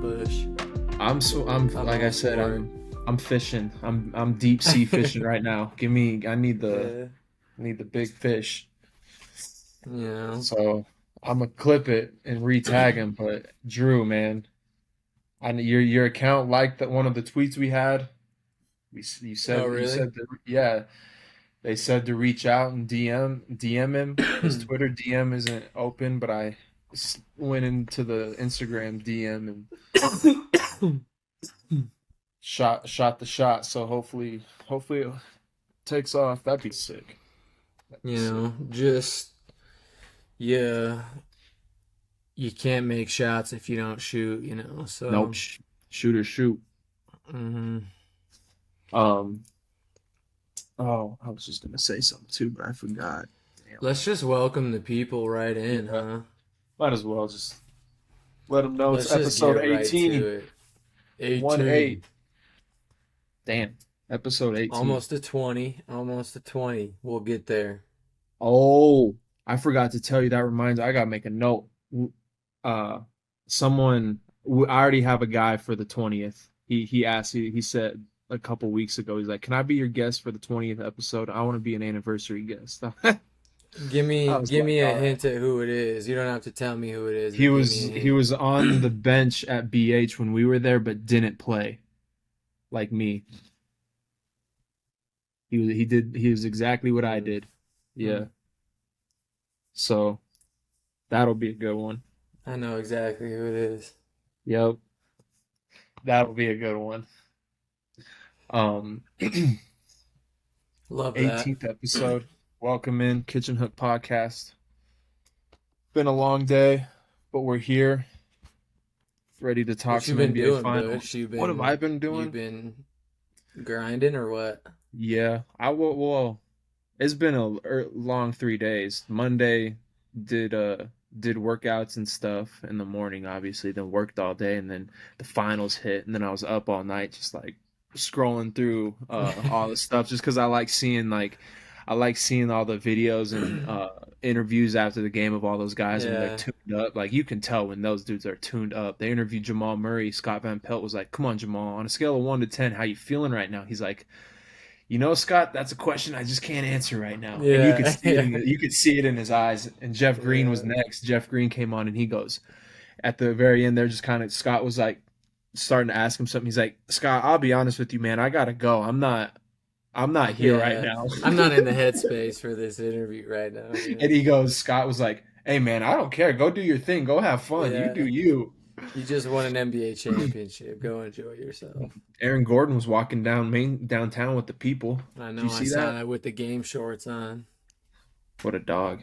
bush. I'm I'm like I all said, for it. I'm fishing. I'm deep sea fishing right now. I need Yeah, the big fish. you know. So I'm gonna clip it and re-tag him. But Drew, man, your account liked that one of the tweets we had. Oh, You really? said that, yeah. They said to reach out and DM him. His Twitter DM isn't open, but I went into the Instagram DM and shot the shot. So hopefully it takes off. That'd be sick. That'd be You sick. know, just yeah, you can't make shots if you don't shoot. Nope. So Shoot or shoot. hmm Um. Oh, I was just gonna say something too, but I forgot. Damn. let's just welcome the people right in, Yeah. huh? Might as well just let them know it's Let's just episode get right 18. to it. 1-8. 18. Damn. Episode 18. Almost to 20. Almost to 20. We'll get there. Oh, I forgot to tell you. That reminds. I gotta make a note. Uh, someone. I already have a guy for the 20th. He asked. He said a couple weeks ago. He's like, "Can I be your guest for the 20th episode? I want to be an anniversary guest." Give me I was give like, me a "All right." hint at who it is. You don't have to tell me who it is, He but give me was a he hint. was on the bench at BH when we were there, but didn't play, like me. He was exactly what I Hmm. did. Hmm. Yeah. So that'll be a good one. I know exactly who it is. Yep. That'll be a good one. Um, Love that. 18th episode. Welcome in Kitchen Hook Podcast. Been a long day, but we're here, ready to talk What you some been NBA doing, Bush? Finals. What have I been You doing? been grinding or what? Yeah, I will. Well, it's been a long 3 days. Monday did uh did workouts and stuff in the morning, obviously. Then worked all day, and then the finals hit, and then I was up all night, just like scrolling through all the stuff, just because I like seeing all the videos and interviews after the game of all those guys when they're Yeah. tuned up. Like you can tell when those dudes are tuned up. They interviewed Jamal Murray. Scott Van Pelt was like, "Come on, Jamal, on a scale of 1 to 10, how you feeling right now?" He's like, Scott, that's a question I just can't answer right now. And Yeah. Yeah. you could see it in his eyes. And Jeff Green was Yeah. next. Jeff Green came on and he goes at the very end there, just kind of Scott was like starting to ask him something. He's like, Scott, I'll be honest with you, man. I gotta go. I'm not here right Yeah. now. I'm not in the headspace for this interview right now. And Scott was like, hey man, I don't care. Go do your thing. Go have fun. You do Yeah. you. You just won an NBA championship. Go enjoy yourself. Aaron Gordon was walking downtown with the people. I Did you know. I see saw that? that with the game shorts on. What a dog.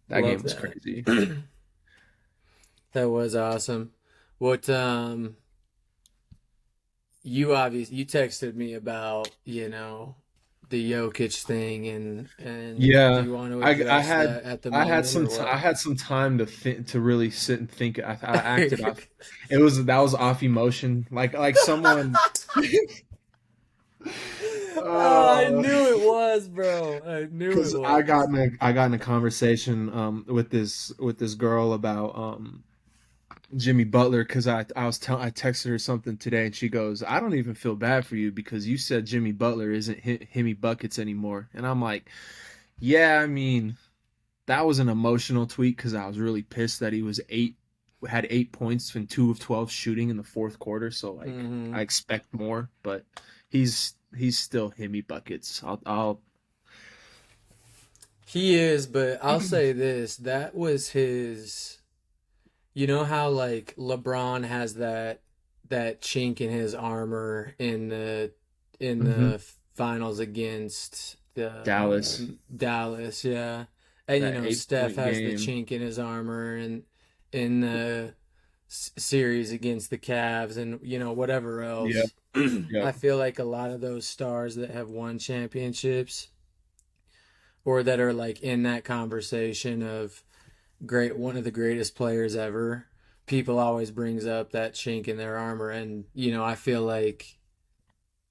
That game Love was that. crazy. That was awesome. What you texted me about, the Jokic thing and do Yeah, you want to address that at the I had moment some or I what? had some time to really sit and think. I acted off. That was off emotion, like someone. I uh, knew it was, bro. I knew it because was. I got in a conversation with this girl about Jimmy Butler because I texted her something today and she goes, I don't even feel bad for you because you said Jimmy Butler isn't himmy buckets anymore, and I'm like, yeah, I mean. That was an emotional tweet because I was really pissed that he had 8 points and 2 of 12 shooting in the fourth quarter. So like Hmm. I expect more, but he's still himmy buckets. I'll He is, but I'll say this, that was his, how like LeBron has that chink in his armor in Mhm. the finals against the Dallas, Dallas, yeah. And that eight Steph point has the game. chink in his armor and in the series against the Cavs and whatever Yep, else. yep. I feel like a lot of those stars that have won championships or that are like in that conversation of one of the greatest players ever, people always brings up that chink in their armor and I feel like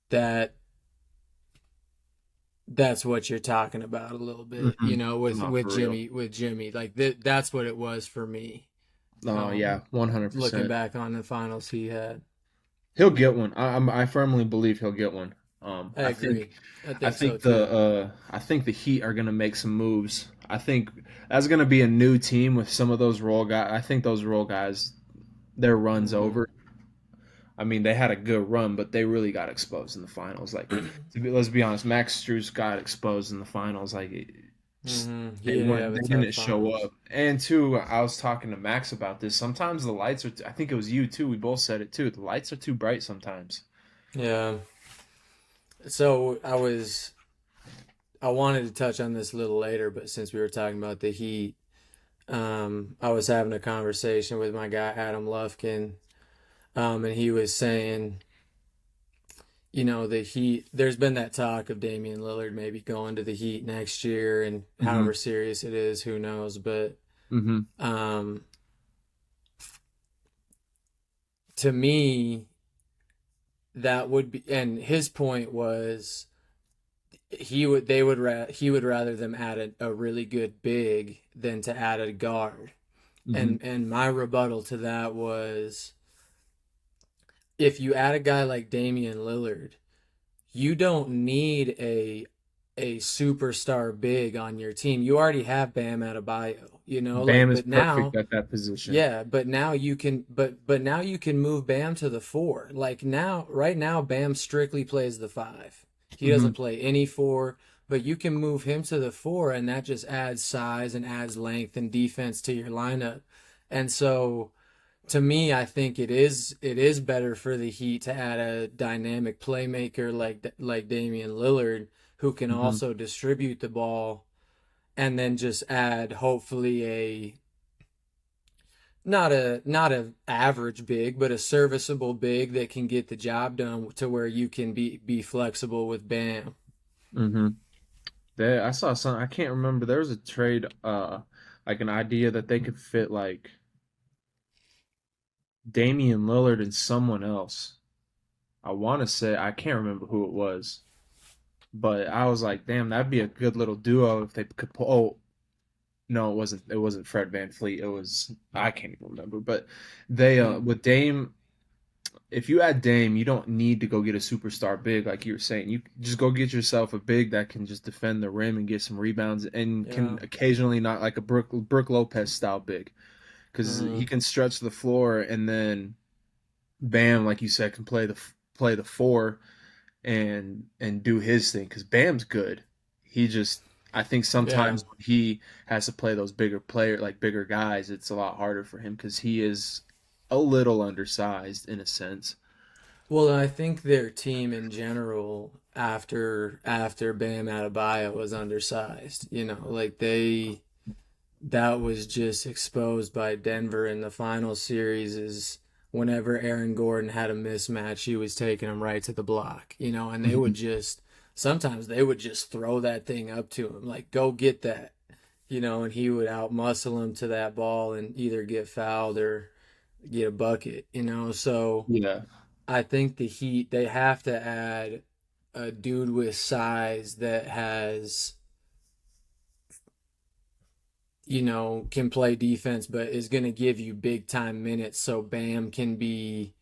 that that's what you're talking about a little bit, Hmm. with Not for real. Jimmy like that's what it was for me. Oh yeah, 100%. Looking back on the finals he had. He'll get one. I firmly believe he'll get one. I agree. I I think so think too. I think the Heat are gonna make some moves. I think that's gonna be a new team with some of those role guys. I think those role guys, their run's Hmm. over. I mean, they had a good run, but they really got exposed in the finals. Like, let's be honest, Max Strus got exposed in the finals. Like, just, He did have a they tough didn't show finals. up. And two, I was talking to Max about this. Sometimes the lights are. I think it was you too. We both said it too. The lights are too bright sometimes. Yeah. So I wanted to touch on this a little later, but since we were talking about the Heat, I was having a conversation with my guy Adam Lufkin, and he was saying, the Heat. There's been that talk of Damian Lillard maybe going to the Heat next year, and Mm-hmm. however serious it is, who knows? But Mm-hmm. um, to me, that would be. And his point was he would rather them add a really good big than to add a guard. Mm-hmm. And my rebuttal to that was, if you add a guy like Damian Lillard, you don't need a superstar big on your team. You already have Bam Adebayo, Bam is but perfect now, at that position. yeah, but now you can move Bam to the four. Like now, right now, Bam strictly plays the five. He Mm-hmm. doesn't play any four, but you can move him to the four, and that just adds size and adds length and defense to your lineup. And so, to me, I think it is better for the Heat to add a dynamic playmaker like Damian Lillard, who can Mm-hmm. also distribute the ball, and then just add hopefully a not a average big, but a serviceable big that can get the job done to where you can be flexible with Bam. Mm-hmm. There, I saw some. I can't remember. There was a trade, like an idea that they could fit like Damian Lillard and someone else. I want to say I can't remember who it was, but I was like, damn, that'd be a good little duo if they could pull. Oh, no, it wasn't. It wasn't Fred Van Fleet. It was I can't even remember. But they Hmm. with Dame, if you add Dame, you don't need to go get a superstar big like you were saying. You just go get yourself a big that can just defend the rim and get some rebounds and Yeah. can occasionally not like a Brooke Lopez style big because he Hmm. can stretch the floor and then Bam, like you said, can play the four and do his thing because Bam's good. He just I think Yeah. sometimes when he has to play those bigger guys, it's a lot harder for him because he is a little undersized in a sense. Well, I think their team in general after Bam Adebayo was undersized. Like that was just exposed by Denver in the final series. Is whenever Aaron Gordon had a mismatch, he was taking him right to the block. And they would Mhm. just sometimes they would just throw that thing up to him, like go get that. And he would outmuscle him to that ball and either get fouled or get a bucket. So Yeah. I think the Heat, they have to add a dude with size that can play defense, but is going to give you big time minutes so Bam can be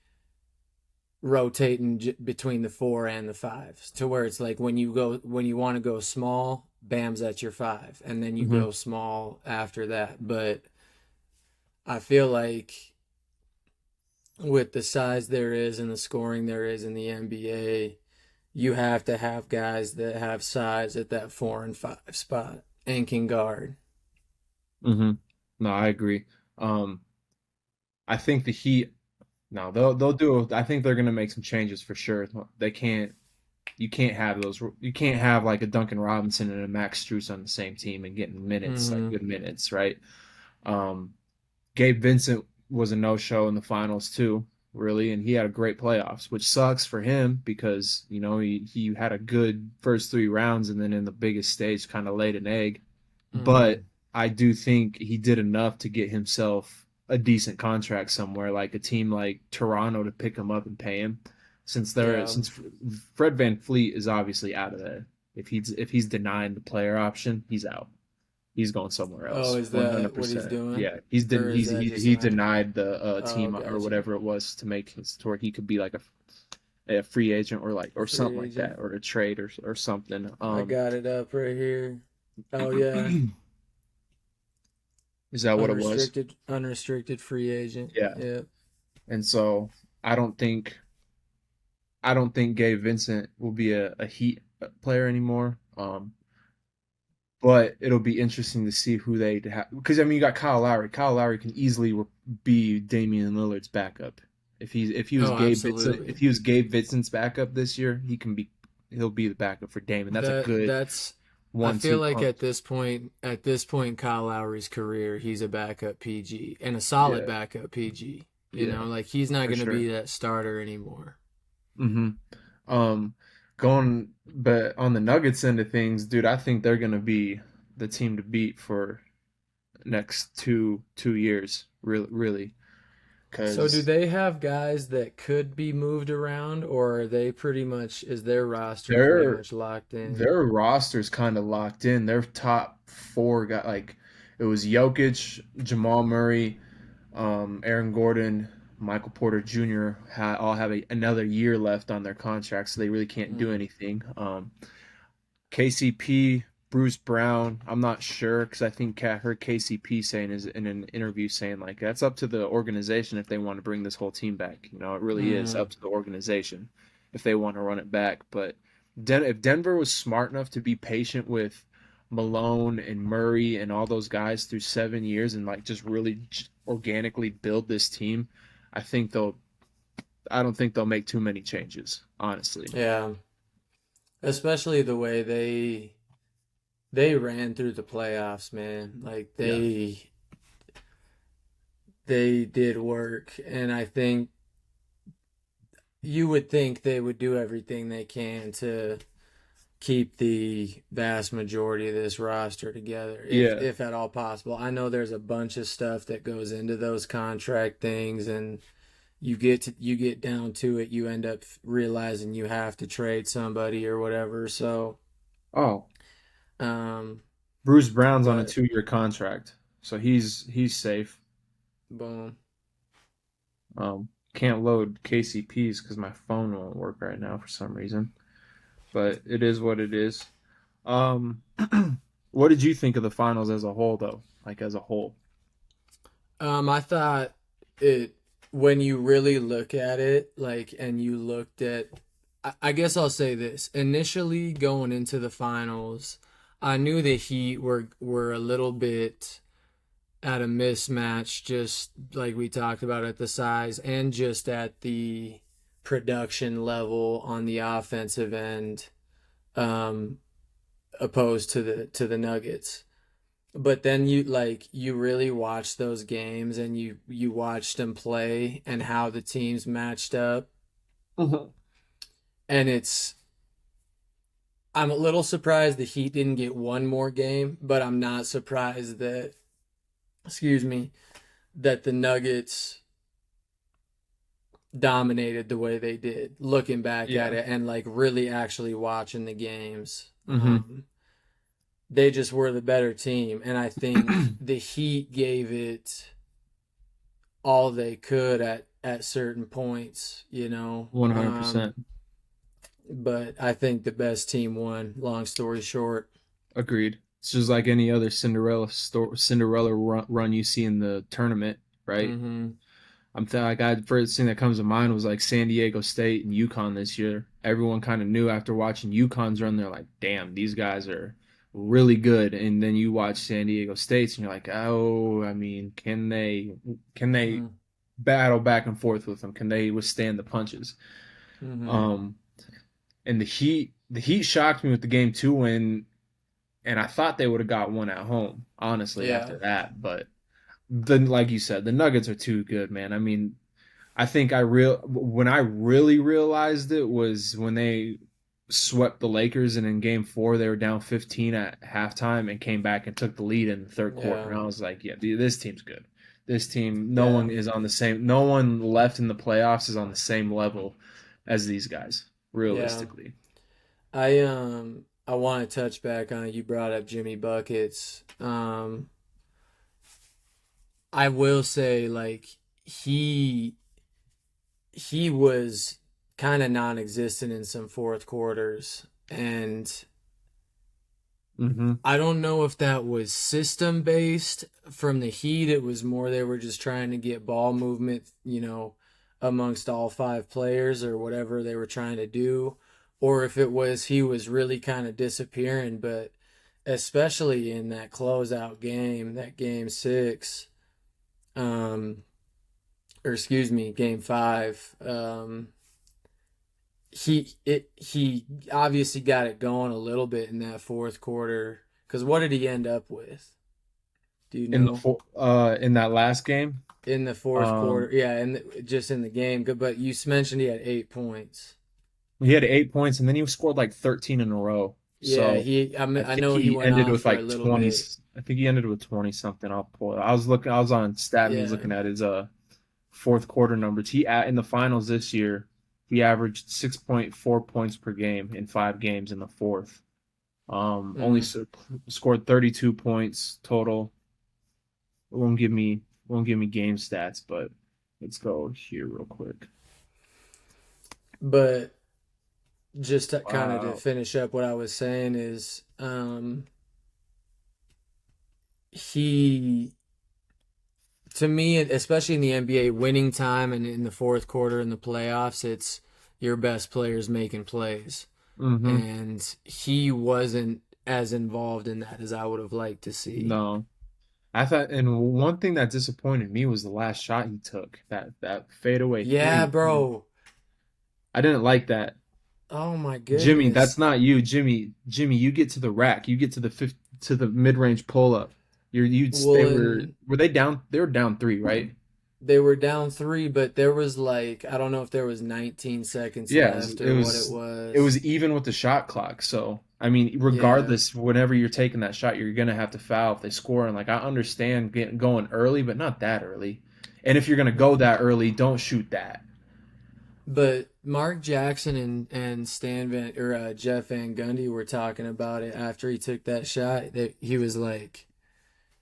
rotating between the four and the fives to where it's like when you want to go small, Bam's at your five, and then you Hmm. go small after that. But I feel like with the size there is and the scoring there is in the NBA, you have to have guys that have size at that 4 and 5 spot and can guard. Hmm. No, I agree. Um, I think the Heat. No, they'll do. I think they're gonna make some changes for sure. They can't. You can't have those. You can't have like a Duncan Robinson and a Max Strus on the same team and getting minutes like Mm-hmm. good minutes, right? Um, Gabe Vincent was a no-show in the finals too, really, and he had a great playoffs, which sucks for him because he had a good first 3 rounds and then in the biggest stage kind of laid an egg. Mm-hmm. But I do think he did enough to get himself a decent contract somewhere, like a team like Toronto to pick him up and pay him. Yeah. Since Fred Van Fleet is obviously out of there. If he's denying the player option, he's out. He's going somewhere Oh, else. is that what he's 100%. doing? Yeah, Or is that just he an idea? denied the Oh, team or gotcha. whatever it was to make his to where he could be like a free agent or like or something Free like agent. that or a trade or something. I got it up right here. Oh yeah. Is that what it was? Unrestricted free agent. Yeah. Yep. And so I don't think I don't think Gabe Vincent will be a Heat player anymore. But it'll be interesting to see who they have because I mean you got Kyle Lowry. Kyle Lowry can easily be Damian Lillard's backup. If he was Oh, Gabe Vincent if absolutely. he was Gabe Vincent's backup this year, he'll be the backup for Dame, and that's a good That's I feel 1-2 like punch. at this point Kyle Lowry's career, he's a backup PG and a solid Yeah, backup PG. You yeah, know, like he's not for going to be sure. that starter anymore. hmm Um, but on the Nuggets end of things, dude, I think they're gonna be the team to beat for next two years, really, So do because they have guys that could be moved around, or are they pretty much is their roster pretty their much locked in? their roster's kind of locked in. Their top four got like it was Jokic, Jamal Murray, Aaron Gordon, Michael Porter Jr. All have another year left on their contract, so they really can't do Mm, anything. KCP, Bruce Brown. I'm not sure because I think I heard KCP saying is in an interview saying like that's up to the organization if they want to bring this whole team back. You know, it really is mm, up to the organization if they want to run it back. But if Denver was smart enough to be patient with Malone and Murray and all those guys through 7 years and like just really organically build this team, I think they'll. I don't think they'll make too many changes, honestly. yeah, especially the way they ran through the playoffs, man. Like Yeah. they did work, and I think you would think they would do everything they can to keep the vast majority of this roster together Yeah. if at all possible. I know there's a bunch of stuff that goes into those contract things and you get down to it, you end up realizing you have to trade somebody or whatever. So, Oh, um Bruce Brown's on a but 2 year contract, so he's safe. boom. Can't load KCPs because my phone won't work right now for some reason. But it is what it is. Um, what did you think of the finals as a whole, though? Like as a whole. I thought it when you really look at it, like, and you looked at, I guess I'll say this. Initially, going into the finals, I knew the Heat were a little bit at a mismatch, just like we talked about at the size and just at the production level on the offensive end, um, opposed to the Nuggets. But then you really watch those games and you watched them play and how the teams matched up, Mhm. and I'm a little surprised the Heat didn't get one more game, but I'm not surprised that excuse me that the Nuggets dominated the way they did looking back at Yeah. it and like really actually watching the games. hmm They just were the better team, and I think the Heat gave it all they could at certain points, you know. 100%. But I think the best team won. Long story short. Agreed. It's just like any other Cinderella run you see in the tournament, right? Hmm. Like first thing that comes to mind was like San Diego State and UConn this year. Everyone kind of knew after watching UConn's run, they're like, "Damn, these guys are really good." And then you watch San Diego State's, and you're like, "Oh, I mean, can they Hmm. battle back and forth with them? Can they withstand the punches?" Hmm. Um, and the Heat shocked me with the game two win, and I thought they would have got one at home, honestly, Yeah. after that. But then, like you said, the Nuggets are too good, man. I mean, I think when I really realized it was when they swept the Lakers and in game 4 they were down 15 at halftime and came back and took the lead in the third quarter. Yeah. And I was like, yeah, dude, this team's good. This team, Yeah. no one left in the playoffs is on the same level as these guys, Yeah. realistically. I I want to touch back on it. You brought up Jimmy Buckets. I will say like he he was kind of non-existent in some fourth quarters, and Mm-hmm. I don't know if that was system based from the Heat. It was more they were just trying to get ball movement, amongst all five players or whatever they were trying to do, or if it was he was really kind of disappearing. But especially in that closeout game, that game six, um, or excuse me, game five, he obviously got it going a little bit in that fourth quarter. Because what did he end up with? Do you In the know? in that last game, In the fourth um, quarter, yeah, just in the game. But you mentioned he had 8 points. he had 8 points, and then he scored like 13 in a row. Yeah, So I I think know he he went ended off with for a like little 20. bit. I think he ended with 20 something. I'll pull it. I was on StatMe's Yeah. looking at his fourth quarter numbers. In the finals this year, he averaged 6.4 points per game in 5 games in the fourth. Only Mm. scored 32 points total. It won't give me game stats, but let's go here real quick. But just to, kind of to Wow. finish up what I was saying is, he to me, especially in the NBA, winning time and in the fourth quarter in the playoffs, it's your best players making plays. Mm-hmm. And he wasn't as involved in that as I would have liked to see. No. I thought, and one thing that disappointed me was the last shot he took, that fadeaway Yeah, three. bro. I didn't like that. Oh my Jimmy, that's goodness. not you, Jimmy. Jimmy, you get to the rack. You get to the to the mid range pull up. They Well, and were they down? They were down three, right? they were down three, but there was like, I don't know if there was 19 seconds Yeah, left or what it it was. was even with the shot clock. So I mean, Yeah. regardless, whenever you're taking that shot, you're gonna have to foul if they score. And like I understand going early, but not that early. And if you're gonna go that early, don't shoot that. But Mark Jackson and Jeff Van Gundy were talking about it after he took that shot. That he was like,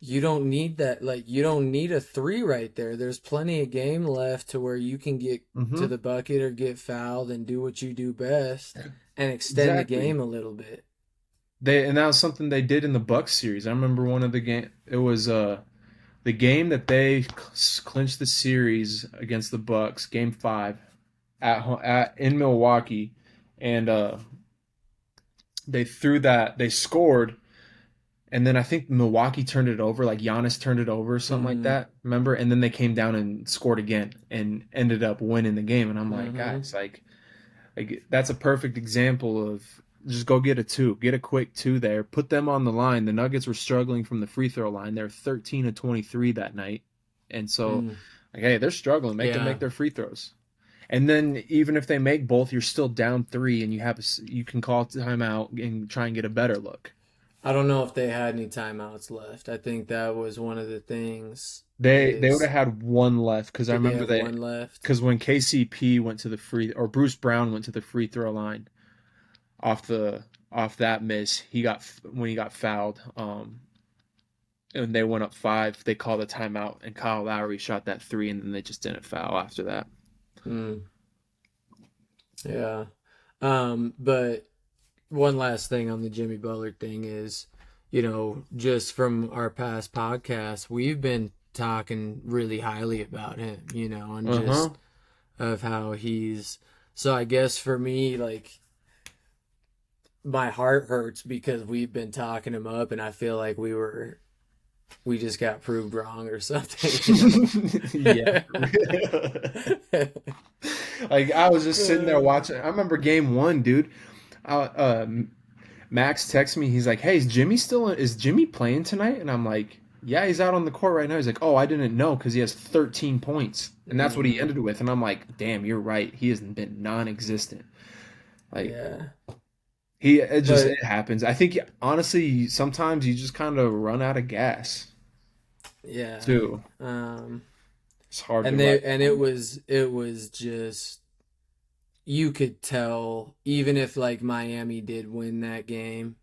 "You don't need that. Like, you don't need a three right there. There's plenty of game left to where you can get to Hmm. the bucket or get fouled and do what you do best and extend the Exactly. game a little bit." And that was something they did in the Bucks series. I remember one of the game. It was the game that they clinched the series against the Bucks, Game 5 at in Milwaukee, and they scored, and then I think Milwaukee turned it over, like Giannis turned it over or something like Mm-hmm. that. Remember? And then they came down and scored again and ended up winning the game. And I'm like, Mm-hmm. guys, like that's a perfect example of just go get a two, get a quick two there, put them on the line. The Nuggets were struggling from the free throw line. They're 13 to 23 that night, and so Mm. like, hey, they're struggling. Make them Yeah. make their free throws. And then even if they make both, you're still down three, and you can call timeout and try and get a better look. I don't know if they had any timeouts left. I think that was one of the things They would is have had one left because I did they remember have one left? because when KCP went to the free or Bruce Brown went to the free throw line off the off that miss, when he got fouled. And they went up five. They called a timeout, and Kyle Lowry shot that three, and then they just didn't foul after that. Mm, yeah. But one last thing on the Jimmy Butler thing is, just from our past podcasts, we've been talking really highly about him, and Uh huh. just of how he's so I guess for me, like my heart hurts because we've been talking him up and I feel like we just got proved wrong or something. Yeah. Like I was just sitting there watching. I remember game one, dude. Uh, Max texts me. He's like, "Hey, is Jimmy playing tonight?" And I'm like, "Yeah, he's out on the court right now." He's like, "Oh, I didn't know because he has 13 points." And that's what he Hmm. ended with. And I'm like, "Damn, you're right. He has been non-existent." Like Yeah. it But happens. I think honestly, sometimes you just kind of run out of gas yeah. too. Um It's hard to and ride. it was just you could tell, even if like Miami did win that game,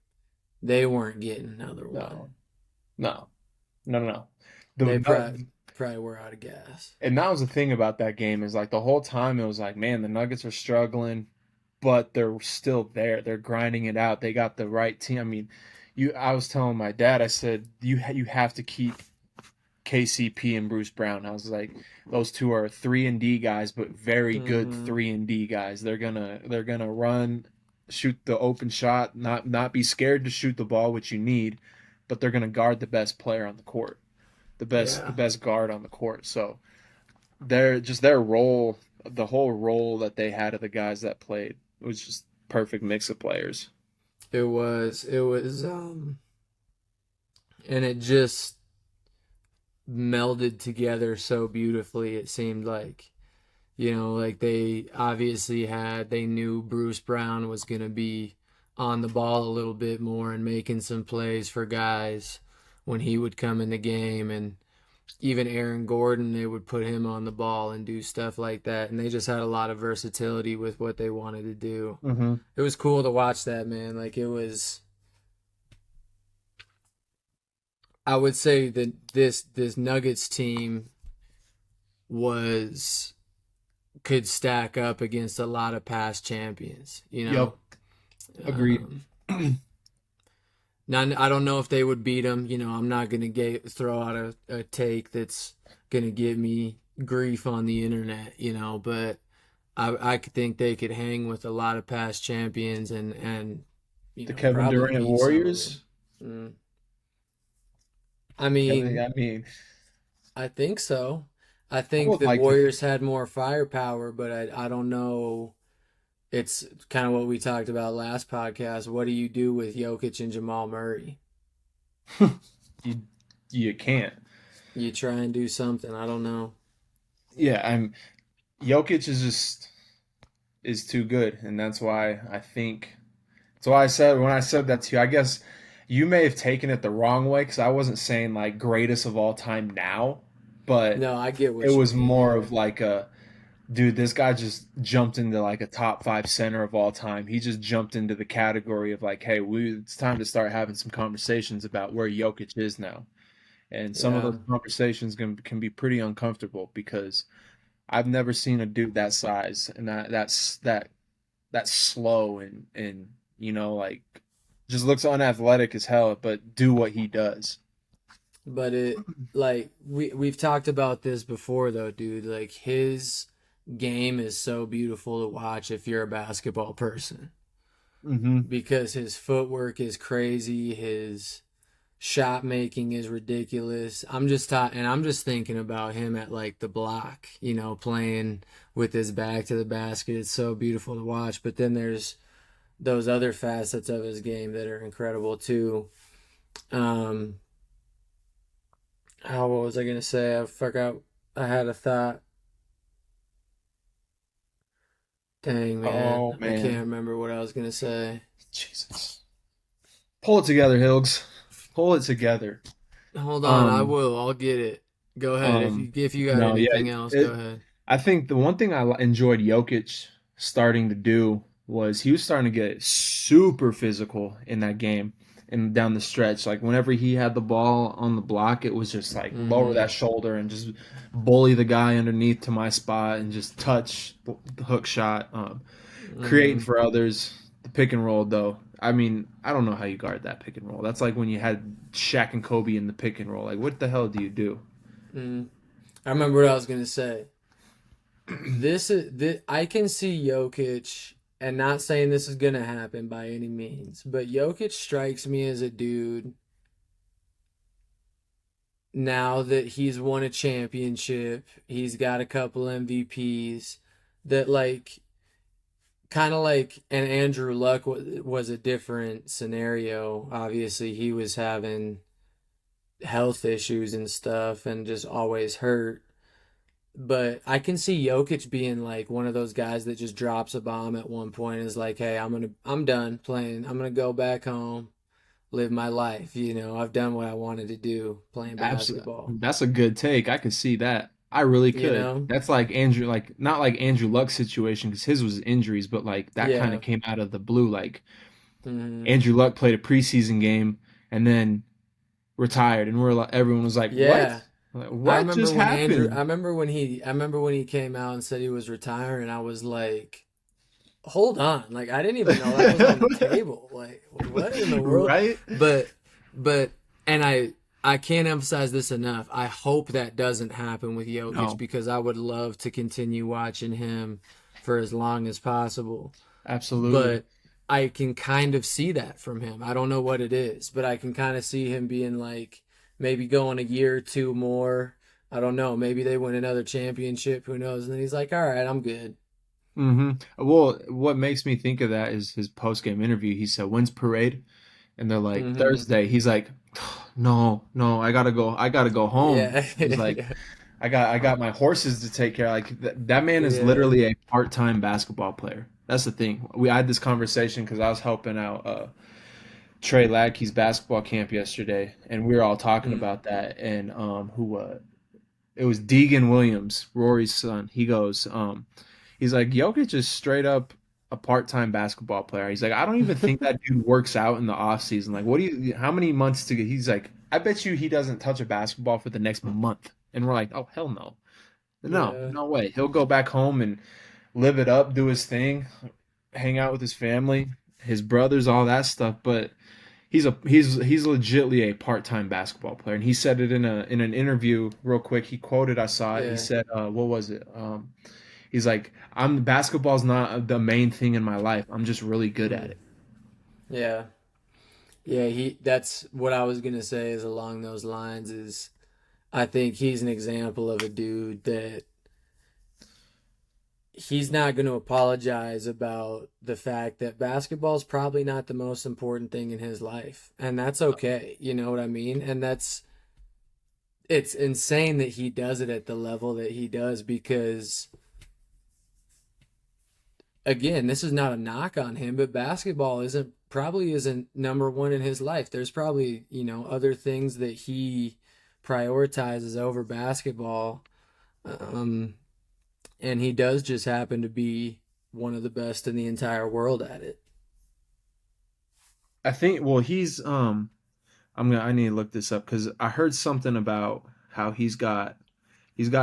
they weren't getting another one. No, no, no, no. They The probably were out of gas. and that was the thing about that game is like the whole time it was like, man, the Nuggets are struggling, but they're still there. They're grinding it out. They got the right team. I mean, I was telling my dad, I said you have to keep KCP and Bruce Brown. I was like, those two are 3-and-D guys, but very good Mm-hmm. 3-and-D guys. They're gonna run, shoot the open shot, not be scared to shoot the ball, which you need, but they're gonna guard the best player on the court, the Yeah. best guard on the court. So their role, the whole role that they had of the guys that played was just perfect mix of players. It was, and it just melded together so beautifully. It seemed like, like they knew Bruce Brown was going to be on the ball a little bit more and making some plays for guys when he would come in the game. And even Aaron Gordon, they would put him on the ball and do stuff like that. And they just had a lot of versatility with what they wanted to do. Mm-hmm. It was cool to watch that, man. Like, I would say that this Nuggets team was could stack up against a lot of past champions, Yep, agreed. Um, now, I don't know if they would beat them. I'm not going to throw out a take that's going to give me grief on the internet, but I could think they could hang with a lot of past champions and The Kevin probably Durant beat some of them. Warriors. Mm. I mean, I mean, I think so. I I think would the like to. Warriors had more firepower, but I don't know. It's kind of what we talked about last podcast. What do you do with Jokic and Jamal Murray? you you can't. You try and do something. I don't know. Yeah, I'm. Jokic is too good, and that's why I think. That's why I said when I said that to you. I guess you may have taken it the wrong way because I wasn't saying like greatest of all time now, but No, I get it what you was mean. more Yeah. of like a dude. This guy just jumped into like a top five center of all time. He just jumped into the category of like, hey, it's time to start having some conversations about where Jokic is now. And some of Yeah. those conversations can be pretty uncomfortable because I've never seen a dude that size and that's slow and like just looks unathletic as hell, but do what he does. But it like we've talked about this before though, dude. Like his game is so beautiful to watch if you're a basketball person Hmm. because his footwork is crazy, his shot making is ridiculous. And I'm just thinking about him at like the block, playing with his back to the basket. It's so beautiful to watch. But then there's those other facets of his game that are incredible too. Um, what was I gonna say? I forgot. I had a thought. Dang man, Oh I can't man, remember what I was gonna say. Jesus, pull it together, Hilgs. Pull it together. Hold on, I Um, will. I'll get it. Go ahead. If you got no, yeah, anything else, go ahead. I think the one thing I enjoyed Jokic starting to do was he was starting to get super physical in that game and down the stretch. Like whenever he had the ball on the block, it was just like lower Mm-hmm. that shoulder and just bully the guy underneath to my spot and just touch the hook shot, creating Mm-hmm. for others. The pick and roll, though. I mean, I don't know how you guard that pick and roll. That's like when you had Shaq and Kobe in the pick and roll. Like, what the hell do you do? Mm-hmm. I remember what I was gonna say. I can see Jokic, and not saying this is gonna happen by any means, but Jokic strikes me as a dude now that he's won a championship, he's got a couple MVPs that like kind of like and Andrew Luck was a different scenario. Obviously, he was having health issues and stuff and just always hurt. But I can see Jokic being like one of those guys that just drops a bomb at one point and is like, "Hey, I'm done playing. I'm gonna go back home, live my life. I've done what I wanted to do playing Absolutely. basketball." That's a good take. I can see that. I really you could. know? That's like Andrew, like not like Andrew Luck's situation because his was injuries, but like that kind of Yeah. came out of the blue. Like Hmm. Andrew Luck played a preseason game and then retired, and we're like, everyone was like, "What? Yeah. Like, what just happened?" I remember when he came out and said he was retiring, I was like, hold on. Like I didn't even know that was on the table. Like what in the world? Right? But but and I can't emphasize this enough. I hope that doesn't happen with Jokic No, because I would love to continue watching him for as long as possible. absolutely. But I can kind of see that from him. I don't know what it is, but I can kind of see him being like maybe going a year or two more. I don't know. Maybe they win another championship. Who knows? And then he's like, all right, I'm good. Well, what makes me think of that is his post game interview. He said, "When's parade?" And they're like, Hmm. "Thursday." He's like, "No, no, I gotta go home." Yeah. He's like, Yeah. I got my horses to take care of." Like that man is Yeah. literally a part-time basketball player. That's the thing. We had this conversation because I was helping out Trey Lackey's basketball camp yesterday, and we were all talking Mm. about that. And who it was Deegan Williams, Rory's son. He's like, Jokic is straight up a part-time basketball player. He's like, I don't even think that dude works out in the off season. Like, how many months to get? He's like, I bet you he doesn't touch a basketball for the next month. And we're like, oh, hell no. No, Yeah. no way. He'll go back home and live it up, do his thing, hang out with his family, his brothers, all that stuff. But he's legitly a part-time basketball player. And he said it in an interview real quick. He quoted, I saw it. He Yeah. said, what was it? He's like, I'm basketball's not the main thing in my life. I'm just really good at Mm. it. Yeah. Yeah, that's what I was gonna say is along those lines is I think he's an example of a dude that he's not going to apologize about the fact that basketball is probably not the most important thing in his life. And that's okay. You know what I mean? And it's insane that he does it at the level that he does because, again, this is not a knock on him, but basketball probably isn't number one in his life. There's probably, other things that he prioritizes over basketball. Um, and he does just happen to be one of the best in the entire world at it. I think. Well, I need to look this up because I heard something about how he's got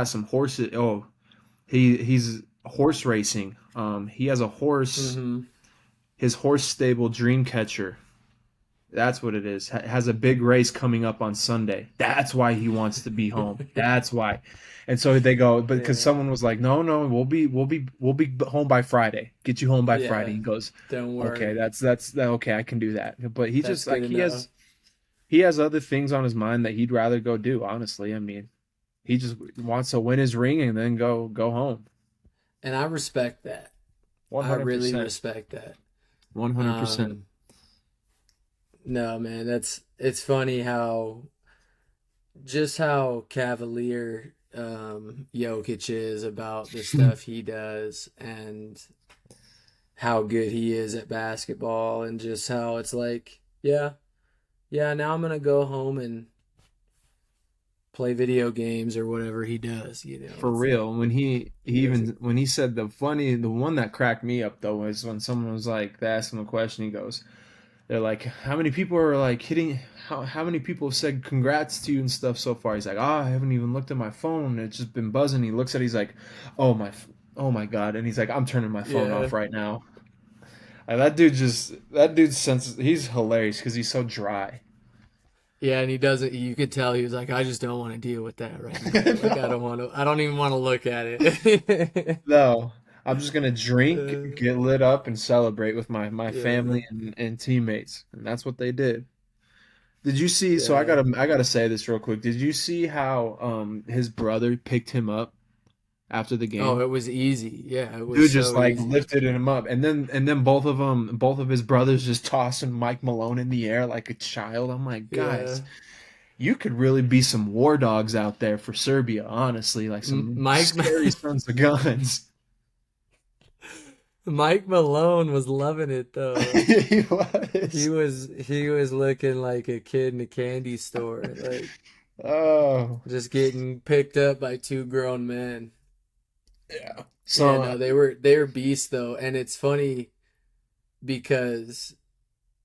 some horses. Oh, he's horse racing. He has a horse. Mm-hmm. His horse stable, Dreamcatcher. That's what it is. Has a big race coming up on Sunday. That's why he wants to be home. That's why. And so they go, but because Yeah, someone was like, "No, no, we'll be home by Friday. Get you home by Friday." yeah. He goes, Don't "Okay, worry. okay. I can do that." But he That's just good like enough. he has other things on his mind that he'd rather go do. Honestly, I mean, he just wants to win his ring and then go home. And I respect that. One I hundred really percent. respect that. 100%. Um, no, man, it's funny how cavalier Jokic is about the stuff he does and how good he is at basketball and just how it's like, yeah, yeah, now I'm gonna go home and play video games or whatever he does. For It's like real. When he he doesn't. even when he said the one that cracked me up though was when someone was like, they asked him a question. He goes, they're like, how many people are like hitting? How many people have said congrats to you and stuff so far? He's like, oh, I haven't even looked at my phone. It's just been buzzing. He looks at it, he's like, oh my, oh my god, and he's like, I'm turning my phone Yeah, off right now. Like, that dude's sense. He's hilarious because he's so dry. yeah, and he doesn't. You could tell he was like, I just don't want to deal with that right now. Like I No, don't want to. I don't even want to look at it. no. I'm just gonna drink, Uh, get lit up, and celebrate with my yeah, family and teammates, and that's what they did. Did you see? So yeah. I gotta say this real quick. Did you see how his brother picked him up after the Oh, game? it was easy. Yeah, it was Dude just so like easy. lifted him up, and then both of his brothers just tossing Mike Malone in the air like a child. I'm like, Yeah. guys, you could really be some war dogs out there for Serbia, honestly, like M- some Mike scary sons of guns. Mike Malone was loving it though. He He was. was he was looking like a kid in a candy store. Like Oh, just getting picked up by two grown men. yeah. Yeah, So no, they were beasts though, and it's funny because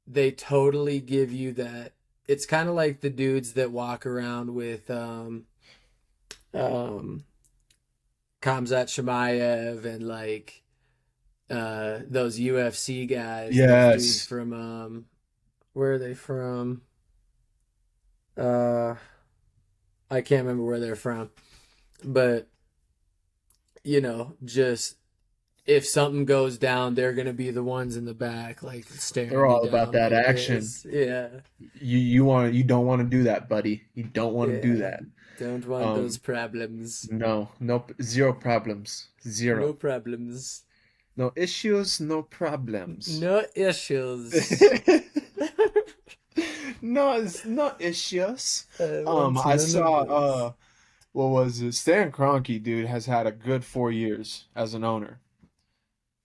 they totally give you that. It's kind of like the dudes that walk around with um Kamzat Shemaev and like those UFC guys, those dudes yes, from where are they from? Uh I can't remember where they're from. But just if something goes down, they're gonna be the ones in the back, like they're staring you all about down that like action. this. Yeah. You don't want to do that, buddy. You don't want to do Yeah. that. Don't want those Um, problems. no, no, zero problems, No zero, problems. no issues, no problems. No issues. No, it's not issues. I want I none of saw this. what was it? Stan Kroenke, dude, has had a good 4 years as an owner.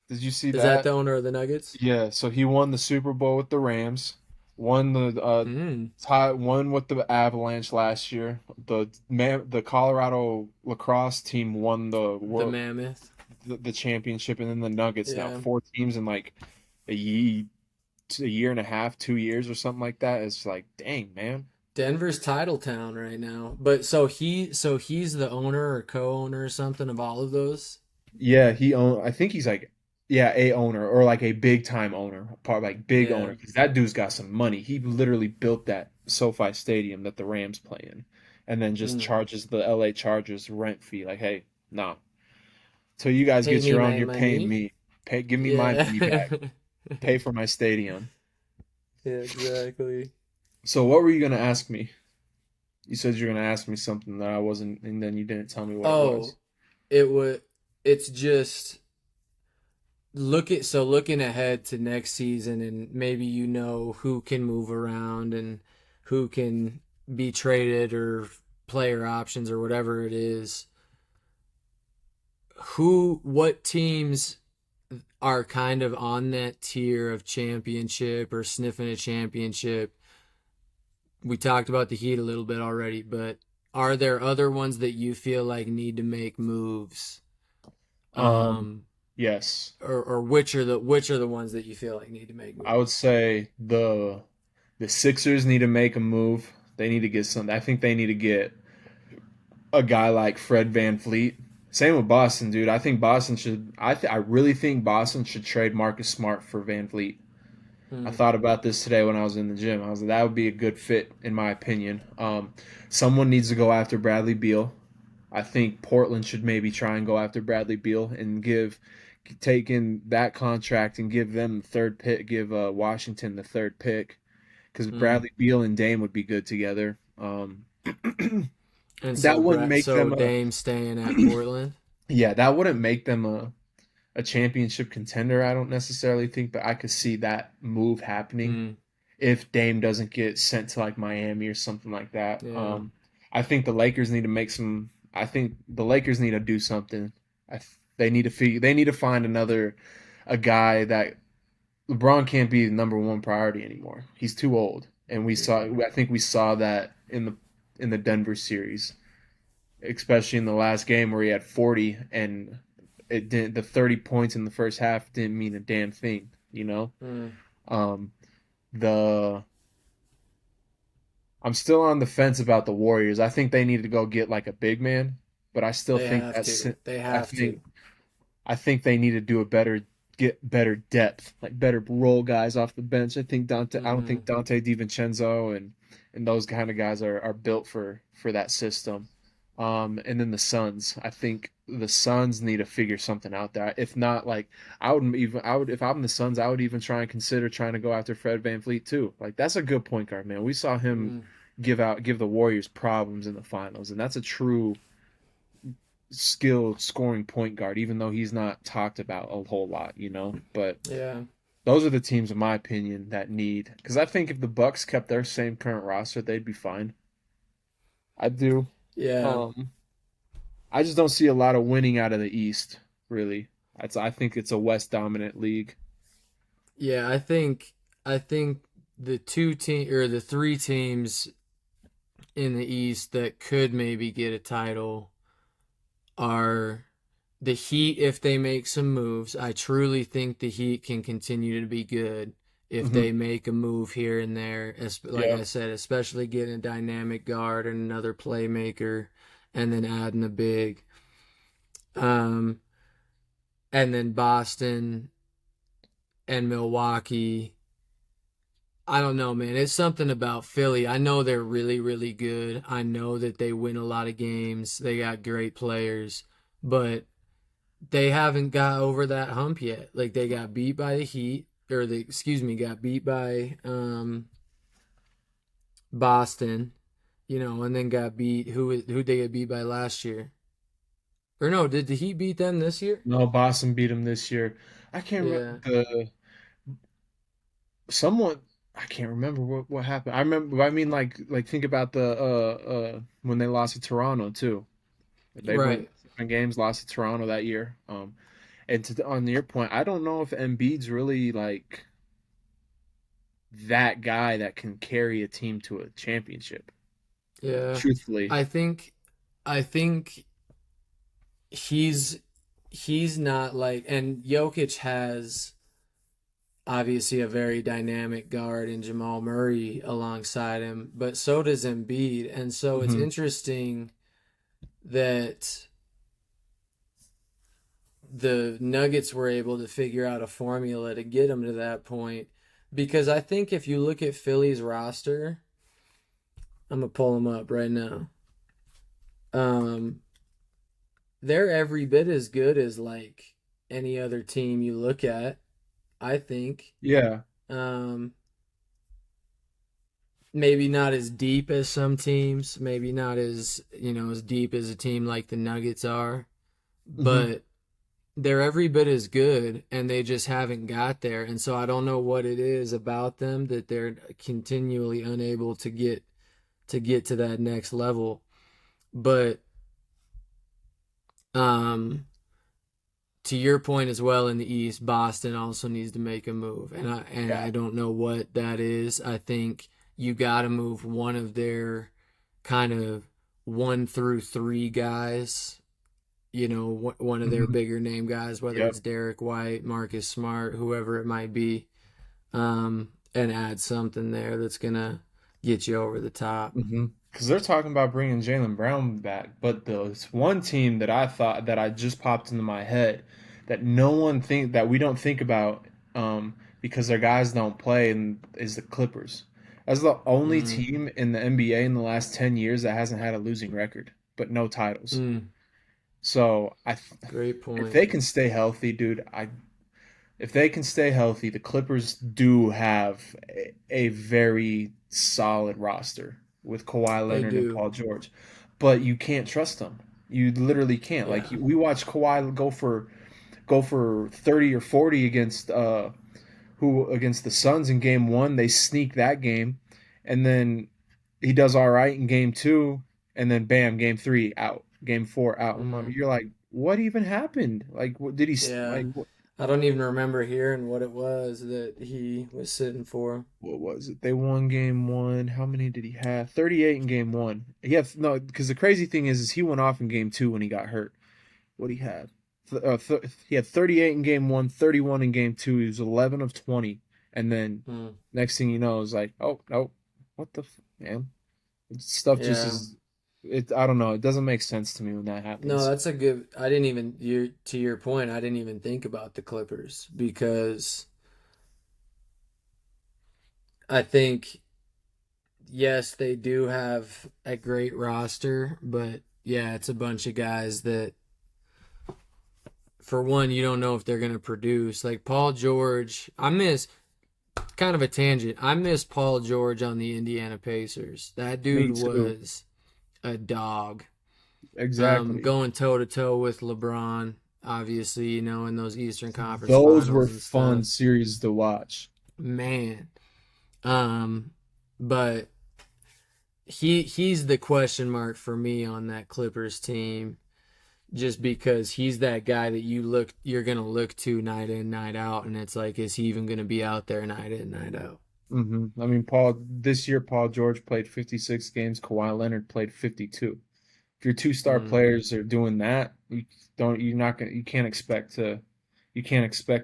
Did you see Is that that? the owner of the Nuggets? Yeah, so he won the Super Bowl with the Rams, won the Mm. won with the Avalanche last year. The Colorado lacrosse team won the The world Mammoth. the championship, and then the Nuggets now Yeah. four teams in like a year and a half, 2 years or something like that. It's like, dang, man. Denver's title town right now. But so he's the owner or co-owner or something of all of those. Yeah, he own. I think he's like, yeah, a owner or like a big time owner, part like big owner, Yeah. because that dude's got some money. He literally built that SoFi Stadium that the Rams play in, and then just Mm. charges the LA Chargers rent fee. Like, hey, no, till you guys Pay get me your own, my you're paying money. me. Give me my Yeah. money back. Pay for my stadium. Yeah, exactly. So, what were you gonna ask me? You said you were gonna ask me something that I wasn't, and then you didn't tell me what it Oh, was. it would it's just looking ahead to next season and maybe who can move around and who can be traded or player options or whatever it is. What teams are kind of on that tier of championship or sniffing a championship? We talked about the Heat a little bit already, but are there other ones that you feel like need to make moves? Um, Um, yes, or which are the ones that you feel like need to make I would moves? say the Sixers need to make a move. They need to get some. I think they need to get a guy like Fred Van Fleet. Same with Boston, dude. I think Boston should. I really think Boston should trade Marcus Smart for Van Fleet. I Hmm. thought about this today when I was in the gym. I was like, that would be a good fit in my opinion. Someone needs to go after Bradley Beal. I think Portland should maybe try and go after Bradley Beal and take in that contract and give them the third pick, give Washington the third pick because Hmm. Bradley Beal and Dame would be good together. And That wouldn't make so them a Dame staying at Portland. yeah, that wouldn't make them a championship contender. I don't necessarily think, but I could see that move happening Hmm. if Dame doesn't get sent to like Miami or something like that. Yeah. I think the Lakers need to make some. I think the Lakers need to do something. They need to figure. They need to find a guy that LeBron can't be the number one priority anymore. He's too old, and we saw. Yeah. I think we saw that in the Denver series, especially in the last game where he had 40 and it didn't. The 30 points in the first half didn't mean a damn thing. You know. Hmm. Um, the I'm still on the fence about the Warriors. I think they need to go get like a big man, but I still They think have to. They I have think to. I think they need to do a get better depth, like better role guys off the bench. I don't Hmm. think Dante DiVincenzo and those kind of guys are built for that system. And then the Suns. I think the Suns need to figure something out there. If not, like I would if I'm the Suns, I would even try and consider trying to go after Fred Van Fleet too. Like that's a good point guard, man. We saw him Hmm. give the Warriors problems in the finals, and that's a true skilled scoring point guard, even though he's not talked about a whole lot, you know. But Yeah. those are the teams, in my opinion, that need because I think if the Bucks kept their same current roster, they'd be fine. I do. Yeah. Um, I just don't see a lot of winning out of the East, really. I think it's a West dominant league. Yeah. I think the two team or the three teams in the East that could maybe get a title are the Heat if they make some moves. I truly think the Heat can continue to be good if Hmm. they make a move here and there. Like Yeah. I said, especially getting a dynamic guard and another playmaker, and then adding a big. Um, and then Boston and Milwaukee. I don't know, man. It's something about Philly. I know they're really, really good. I know that they win a lot of games. They got great players, but they haven't got over that hump yet. Like they got beat by the Heat, or they excuse me, got beat by Boston, and then got beat. Who they get beat by last year? Or no, did the Heat beat them this year? No, Boston beat them this year. I can't remember Yeah, the someone. I can't remember what happened. I remember. I mean, like think about the when they lost to Toronto too. They went right. 7 games, lost to Toronto that year. And on your point, I don't know if Embiid's really like that guy that can carry a team to a championship. Yeah, Truthfully. I think, I think he's he's not like, and Jokic has obviously a very dynamic guard in Jamal Murray alongside him, but so does Embiid. And so it's Hmm. interesting that the Nuggets were able to figure out a formula to get them to that point. Because I think if you look at Philly's roster, I'm gonna pull them up right now. Um, they're every bit as good as like any other team you look at. I think. Yeah. Um, maybe not as deep as some teams, maybe not as deep as a team like the Nuggets are, Hmm. but they're every bit as good and they just haven't got there. And so I don't know what it is about them that they're continually unable to get to that next level. But um to your point as well in the East, Boston also needs to make a move. And I Yeah. don't know what that is. I think you got to move one of their kind of 1 through 3 guys, one of their Hmm. bigger name guys, whether Yep. it's Derek White, Marcus Smart, whoever it might be, and add something there that's gonna get you over the top. Because they're talking about bringing Jalen Brown back, but there's one team that I thought that I just popped into my head that no one think that we don't think about because their guys don't play and is the Clippers. That's the only Mm, team in the NBA in the last 10 years that hasn't had a losing record, but no titles. mm, So great if point. they can stay healthy, dude, if they can stay healthy, the Clippers do have a very solid roster with Kawhi They Leonard and do. Paul George, but you can't trust them. You literally can't. Like Yeah. we watched Kawhi go for 30 or 40 against who against the Suns in game 1. They sneak that game, and then he does all right in game 2, and then bam, game 3 out, game 4 out. Mm, You're like, what even happened? Like, what did he yeah. like? What, I don't even remember hearing what it was that he was sitting for. what was it? They won game 1. How many did he have? 38 in game 1. Yeah, no, because the crazy thing is he went off in game 2 when he got hurt. What he had? He had 38 in game 1, 31 in game 2. He was 11 of 20, and then Mm, next thing you know, it's like, oh no, what the man? Stuff just yeah. is. It. I don't know. It doesn't make sense to me when that No, happens. that's a good. I didn't even to your point. I didn't even think about the Clippers because I think yes, they do have a great roster, but yeah, it's a bunch of guys that for one you don't know if they're going to produce. Like Paul George, I miss kind of a tangent. I miss Paul George on the Indiana Pacers. That dude Me too. was a dog. Exactly. Going toe to toe with LeBron, obviously, in those Eastern Conference Those were finals and fun stuff. series to watch. Man. Um, but he's the question mark for me on that Clippers team, just because he's that guy that you're gonna look to night in, night out, and it's like, is he even gonna be out there night in, night out? I mean, Paul this year, Paul George played 56 games. Kawhi Leonard played 52. If your two-star Mm, players are doing that, you can't expect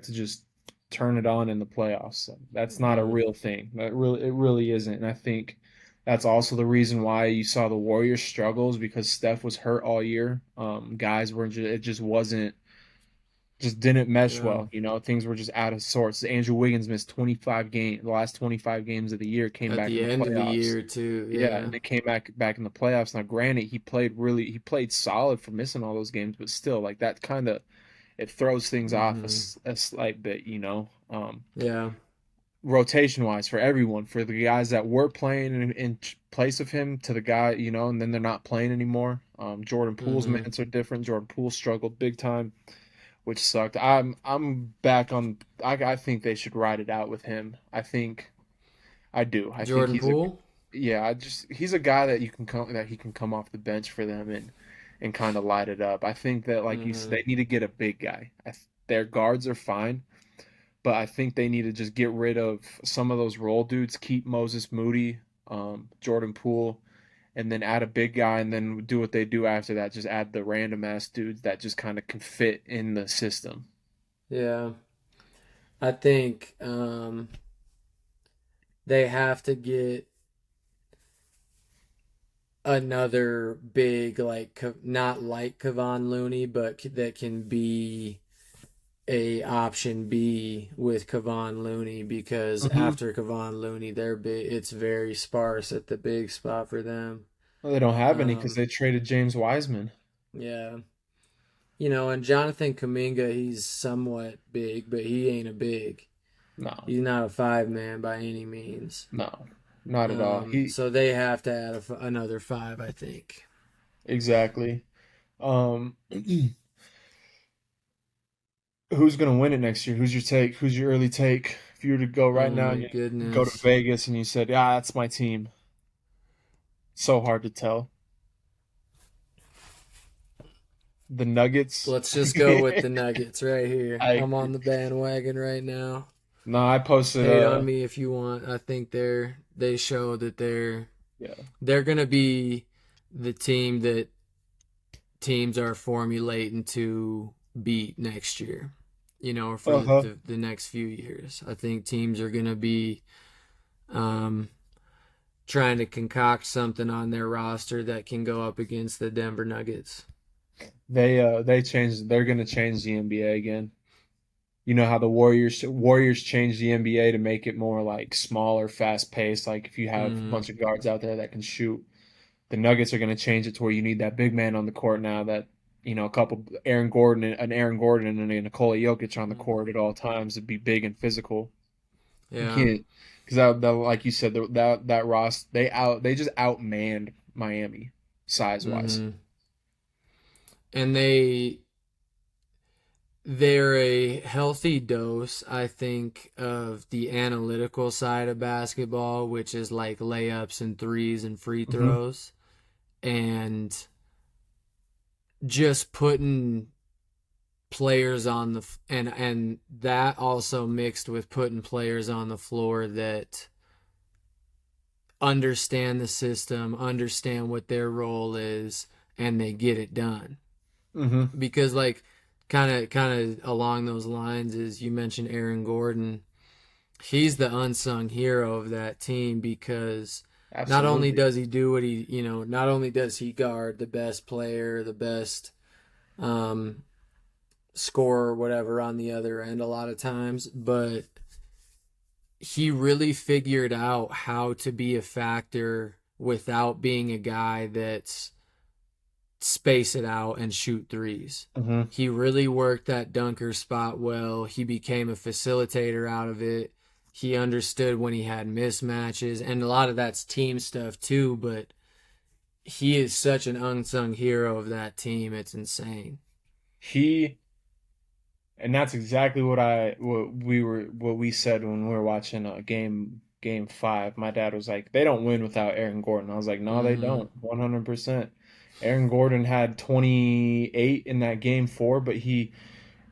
to just turn it on in the playoffs. That's not a mm, real thing. It really isn't. And I think that's also the reason why you saw the Warriors struggles because Steph was hurt all year. Guys were just, it just didn't mesh yeah. well. You know, things were just out of sorts. Andrew Wiggins missed 25 games, the last 25 games of the year, came At back in the the end of the playoffs. year too, Yeah, yeah. and they came back in the playoffs. Now, granted, he played solid for missing all those games, but still, like that kind of it throws things off Hmm. a slight bit, you know. Yeah. Rotation wise for everyone, for the guys that were playing in place of him to the guy, you know, and then they're not playing anymore. Jordan Poole's Hmm. minutes are different. Jordan Poole struggled big time, which sucked. I'm back on. I think they should ride it out with him. I do. I think Jordan he's a Poole. yeah. He's a guy that he can come off the bench for them and kind of light it up. I think that like you said, Hmm. they need to get a big guy. Their guards are fine, but I think they need to just get rid of some of those role dudes. Keep Moses Moody, Jordan Poole, and then add a big guy, and then do what they do after that. Just add the random ass dudes that just kind of can fit in the system. Yeah. I think they have to get another big like not like Kevon Looney, but that can be a option B with Kevon Looney because Mm-hmm. after Kevon Looney, they're big. It's very sparse at the big spot for them. Well, they don't have any because Um, they traded James Wiseman. yeah, and Jonathan Kuminga, he's somewhat big, but he ain't a big. No, He's not a five man by any means. no, not at all. He So they have to add another five, I think. exactly. Um, who's gonna win it next year? Who's your take? Who's your early take? If you were to go right Oh now, my you go to goodness. Vegas and you said, "Yeah, that's my team." So hard to tell. The Nuggets. Let's just go with the Nuggets right here. I I'm on the bandwagon right now. no, I posted Hate on me if you want. I think they show that yeah. they're gonna be the team that teams are formulating to beat next year. For Uh-huh. the next few years. I think teams are gonna be um, trying to concoct something on their roster that can go up against the Denver Nuggets. They're gonna change the NBA again. You know how the Warriors changed the NBA to make it more like smaller, fast paced. Like if you have a Mm, bunch of guards out there that can shoot, the Nuggets are going to change it to where you need that big man on the court now. That a couple Aaron Gordon, and a Nikola Jokic on the court at all times to be big and physical. You yeah. can't because like you said that Ross they just outmanned Miami size wise. Hmm. And they're a healthy dose, I think, of the analytical side of basketball, which is like layups and threes and free Hmm. throws, and just putting players on and that also mixed with putting players on the floor that understand the system, understand what their role is, and they get it done. Hmm. Because like kind of along those lines is you mentioned Aaron Gordon. He's the unsung hero of that team because not only Absolutely. does he do what not only does he guard the best player, the best um, scorer, whatever on the other end a lot of times, but he really figured out how to be a factor without being a guy that's space it out and shoot threes. Hmm. He really worked that dunker spot well. He became a facilitator out of it. He understood when he had mismatches, and a lot of that's team stuff too, but he is such an unsung hero of that team. It's insane. He And that's exactly what we said when we were watching game 5. My dad was like, "They don't win without Aaron Gordon." I was like, "No, they Mm-hmm. don't. 100%." Aaron Gordon had 28 in that game 4, but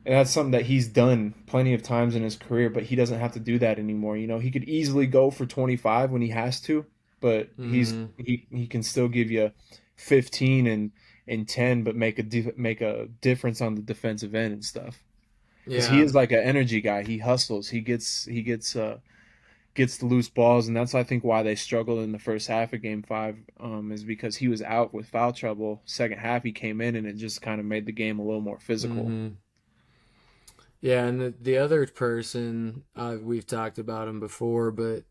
And that's something that he's done plenty of times in his career, but he doesn't have to do that anymore. You know, he could easily go for 25 when he has to, but Hmm. he can still give you 15 and 10, but make a difference on the defensive end and stuff. Because he Yeah. is like an energy guy. He hustles. Gets the loose balls, and that's I think why they struggled in the first half of Game Five. Is because he was out with foul trouble. Second half, he came in, and it just kind of made the game a little more physical. Hmm. Yeah, and the other person, we've talked about him before, but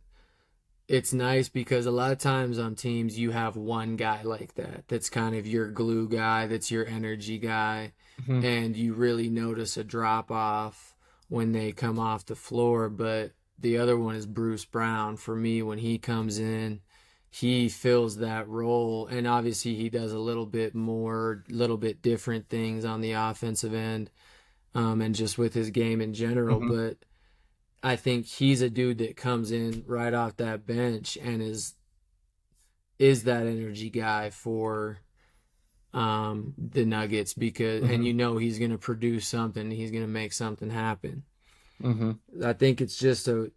it's nice because a lot of times on teams you have one guy like that that's kind of your glue guy, that's your energy guy, Hmm. and you really notice a drop off when they come off the floor. But the other one is Bruce Brown. For me, when he comes in, he fills that role, and obviously he does a little bit more, little bit different things on the offensive end, and just with his game in general. Hmm. But I think he's a dude that comes in right off that bench and is that energy guy for the Nuggets, because and Hmm. you know he's going to produce something, he's going to make something happen. Hmm. I think it's just a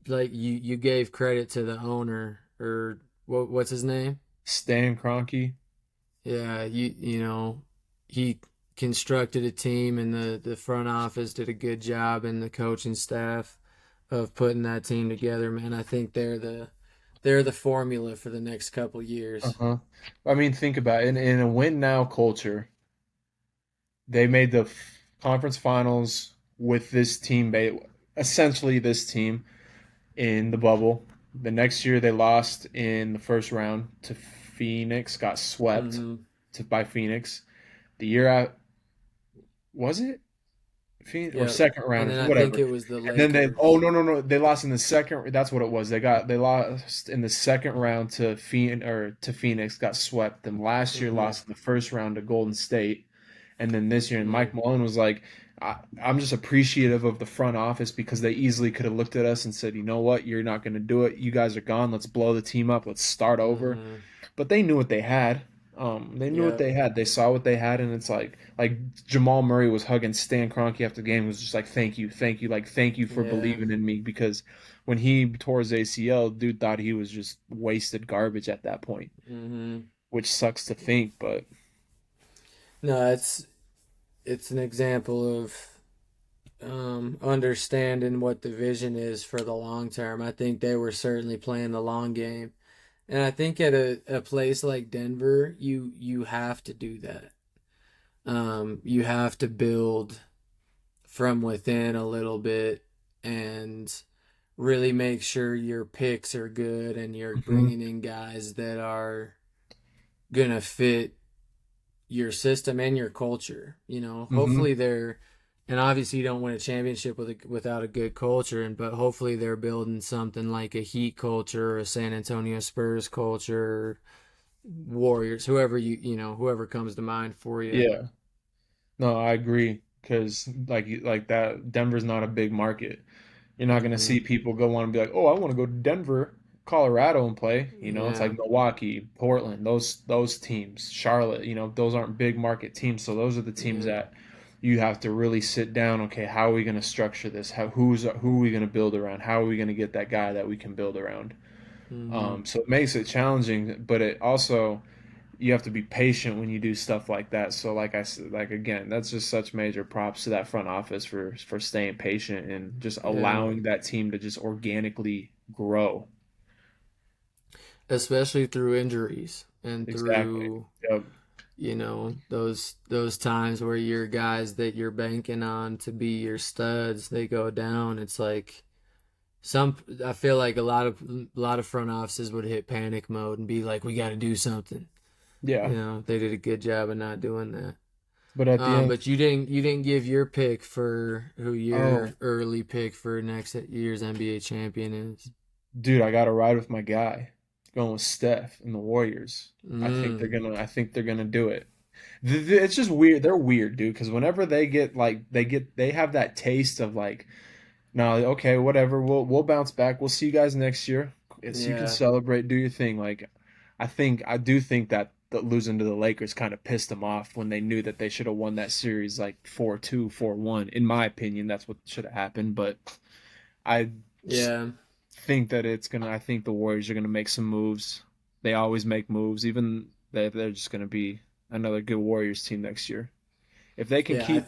like you gave credit to the owner, or what's his name? Stan Kroenke. Yeah, you know, he constructed a team, and the front office did a good job, and the coaching staff of putting that team together, man. I think they're the formula for the next couple years. Uh-huh. I mean, think about it. In a win now culture, they made the conference finals with this team, essentially this team in the bubble. The next year they lost in the first round to Phoenix, got swept Hmm. by Phoenix. The year out was it Phoenix or Yeah, second and round, then I think whatever. it was the And then Lakers. they lost in the second. That's what it was. They lost in the second round to Phoenix, got swept. Then last year Hmm. lost in the first round to Golden State, and then this year, and Yeah, Mike Malone was like, I'm just appreciative of the front office because they easily could have looked at us and said, you know what, you're not going to do it. You guys are gone. Let's blow the team up. Let's start over. hmm. But they knew what they had. They knew what Yeah, they had. They saw what they had, and it's like Jamal Murray was hugging Stan Kroenke after the game. He was just like, thank you, like thank you for yeah. believing in me because when he tore his ACL, dude thought he was just wasted garbage at that point, Hmm. which sucks to think, but No, it's an example of understanding what the vision is for the long term. I think they were certainly playing the long game. And I think at a place like Denver, you have to do that. You have to build from within a little bit and really make sure your picks are good and you're mhm, bringing in guys that are gonna fit your system and your culture. You know, mhm, hopefully they're, and obviously you don't win a championship without a good culture, but hopefully they're building something like a Heat culture, or a San Antonio Spurs culture, Warriors, whoever whoever comes to mind for you. yeah. No, I agree because like that, Denver's not a big market. You're not gonna Hmm. see people go on and be like, "Oh, I want to go to Denver, Colorado and play." You know, it's like Yeah. Milwaukee, Portland, those teams, Charlotte. You know, those aren't big market teams. So those are the teams Yeah. that you have to really sit down. Okay, how are we gonna structure this? Who are we gonna build around? How are we gonna get that guy that we can build around? Hmm. So it makes it challenging, but it also you have to be patient when you do stuff like that. So like I said, like again, that's just such major props to that front office for staying patient and just Yeah. allowing that team to just organically grow. Especially through injuries and Exactly. through Yep. those times where your guys that you're banking on to be your studs, they go down. It's like some I feel like a lot of front offices would hit panic mode and be like, we got to do something. Yeah. They did a good job of not doing that. But at the end, But you didn't give your pick for who oh, your early pick for next year's NBA champion is. dude, I got to ride with my guy. Going with Steph and the Warriors. Mm, I think they're gonna do it. It's just weird. They're weird, dude. Because whenever they have that taste of like, no, okay, whatever. We'll bounce back. We'll see you guys next year. Yes, you can yeah. celebrate, do your thing. Like, I do think that. the losing to the Lakers kind of pissed them off when they knew that they should have won that series like 4-2, 4-1. In my opinion, that's what should have happened. But I Yeah. think that I think the Warriors are gonna make some moves. They always make moves, even they're just gonna be another good Warriors team next year. If they can Yeah, keep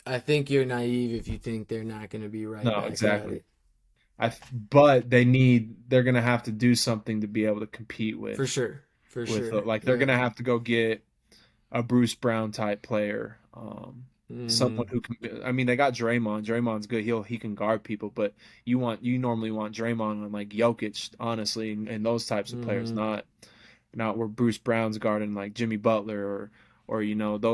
I think you're naive if you think they're not going to be right no, back at exactly. it. But they're gonna have to do something to be able to compete For sure. For sure. like they're Yeah. gonna have to go get a Bruce Brown type player, someone Hmm. who can. I mean, they got Draymond. Draymond's good. He can guard people, but you normally want Draymond on like Jokic, honestly, and those types of players, Hmm. not where Bruce Brown's guarding like Jimmy Butler or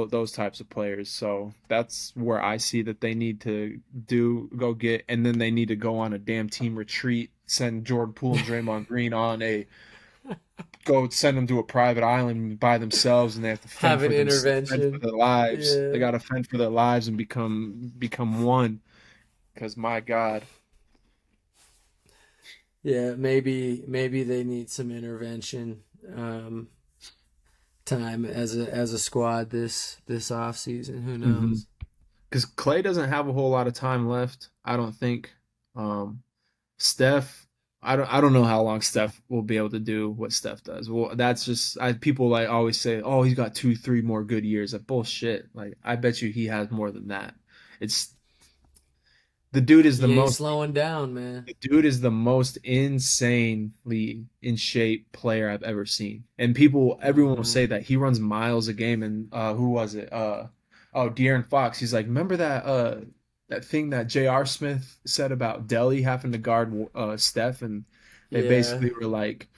those types of players. So that's where I see that they need to go get, and then they need to go on a damn team retreat. Send Jordan Poole and Draymond Green on a go send them to a private island by themselves, and they have to Have an fend for intervention. their lives. They Yeah. got to fend for their lives and become one. Because my God, Yeah, maybe they need some intervention time as a squad this off season. Who knows? because Clay doesn't have a whole lot of time left. I don't think. Steph, I don't know how long Steph will be able to do what Steph does. Well, that's just people like always say, oh, he's got 2, 3 more good years. Like bullshit. Like I bet you he has more than that. It's the dude is the He ain't most slowing down, man. The dude is the most insanely in shape player I've ever seen. And everyone will Hmm. say that he runs miles a game. And who was it? Oh, De'Aaron Fox. He's like, remember that thing that J.R. Smith said about Delhi having to guard Steph, and they Yeah. basically were like,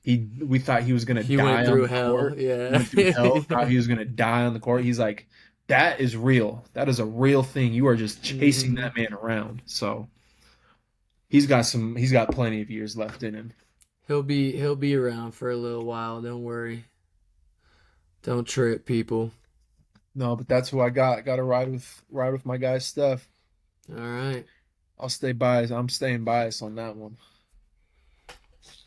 we thought he was gonna He die went on through the hell. court. He Yeah. went through hell. Thought he was gonna die on the court. He's like, that is real. That is a real thing. You are just chasing Hmm. that man around. So. He's got plenty of years left in him. He'll be around for a little while. Don't worry. Don't trip, people. No, but that's who I got. Got to ride with my guy Steph. All right. I'll stay biased. I'm staying biased on that one.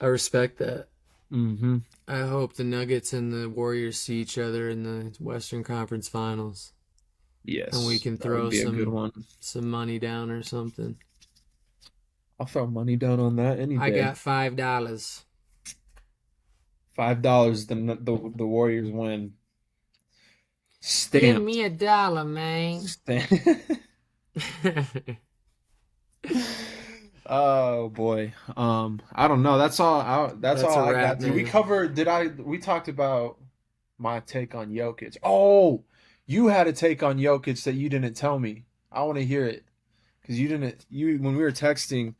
I respect that. Mm-hmm. I hope the Nuggets and the Warriors see each other in the Western Conference Finals, and we Yes, can that would throw be a good one. some money down or something. I'll throw money down on that any I day. got $5. $5. The Warriors win. Give Stamped. me $1, man. Stamped. Oh boy. I don't know. That's That's all a I wrap, got. Did we man. cover? We talked about my take on Jokic. Oh, you had a take on Jokic that you didn't tell me. I want to hear it because you didn't. You when we were texting.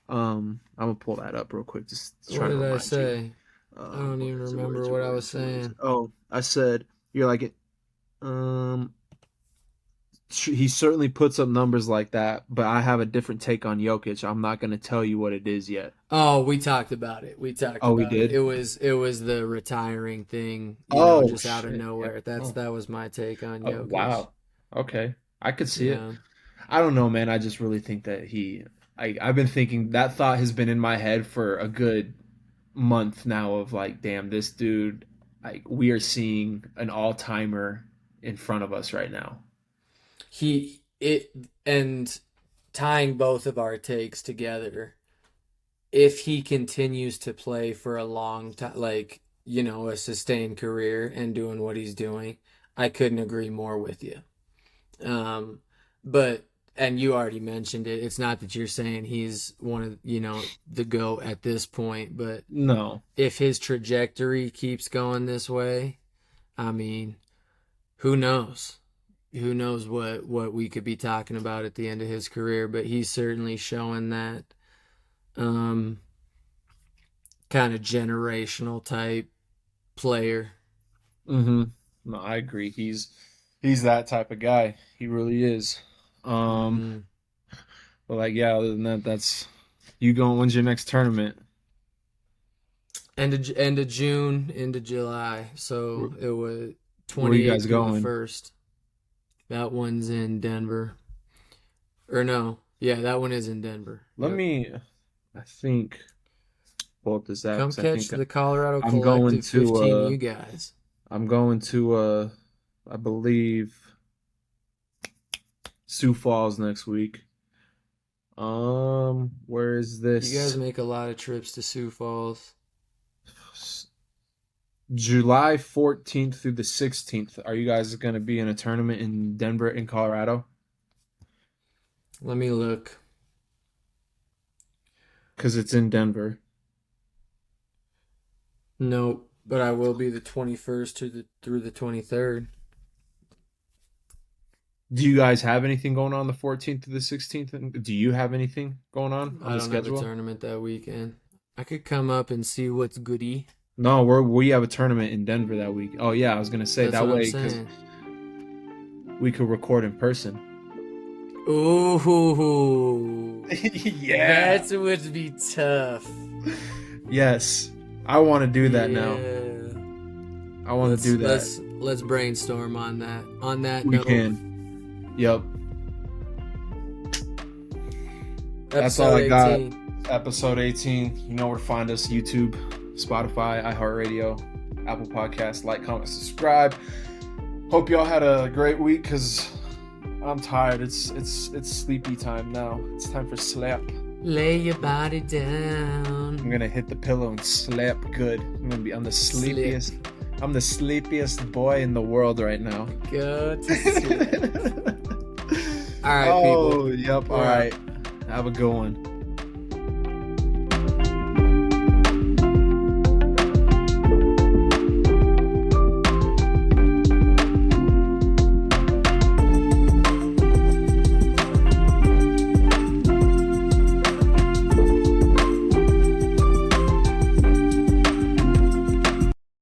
I'm gonna pull that up real quick. Just What trying to did I remind you. say? I don't Where even is it? Where is remember it? what I Where was is it? Where is saying. it? Oh, I said you're like it. Um, he certainly puts up numbers like that, but I have a different take on Jokic. I'm not gonna tell you what it is yet. Oh, we talked about it. We talked Oh, we about it. did. It was the retiring thing, Oh just out of shit. Yeah. nowhere. Oh. That was my take on Oh Jokic. wow. Okay. I could see it. Yeah. I don't know, man. I just really think that I've been thinking that thought has been in my head for a good month now of like, damn, this dude, like we are seeing an all-timer in front of us right now. He it and tying both of our takes together, if he continues to play for a long time, like, a sustained career and doing what he's doing, I couldn't agree more with you. Um, but and you already mentioned it. It's not that you're saying he's one of, the GOAT at this point, but No. if his trajectory keeps going this way, I mean, who knows? Who knows what we could be talking about at the end of his career, but he's certainly showing that um kind of generational type player. Mm-hmm. No, I agree. He's that type of guy. He really is. Um, Hmm. but like yeah, other than that, that's you going. When's your next tournament? End of June into July, Where, so it was where you guys 28th through the going? 1st. That one's in Denver. Or no, yeah, that one is in Denver. Let Yep. me. I think pull up this app Come because I catch think the Colorado I'm going Collective to. 15, you guys. I'm going to I believe Sioux Falls next week. Where is You guys this? make a lot of trips to Sioux Falls. July 14th through the 16th. Are you guys going to be in a tournament in Denver, in Colorado? Let me look. Because it's in Denver. Nope, but I will be the 21st through the 23rd. Do you guys have anything going on the 14th to the 16th? Do you have anything going on I the don't have a schedule? tournament that weekend. I could come up and see what's goody. No, we have a tournament in Denver that week. Oh yeah, I was gonna say That's that what I'm way because saying. we could record in person. Ooh, Yeah. that would be tough. Yes, I want to do that now. Yeah. I want to do that. Let's brainstorm on that. On that We note, can. Yep. That's episode all I got. 18. Episode 18. You know where to find us: YouTube, Spotify, iHeartRadio, Apple Podcasts. Like, comment, subscribe. Hope y'all had a great week because I'm tired. It's sleepy time now. It's time for sleep. Lay your body down. I'm gonna hit the pillow and sleep good. I'm the sleepiest. I'm the sleepiest boy in the world right now. Go to sleep. All right, Oh, people. yep. All right. Have a good one.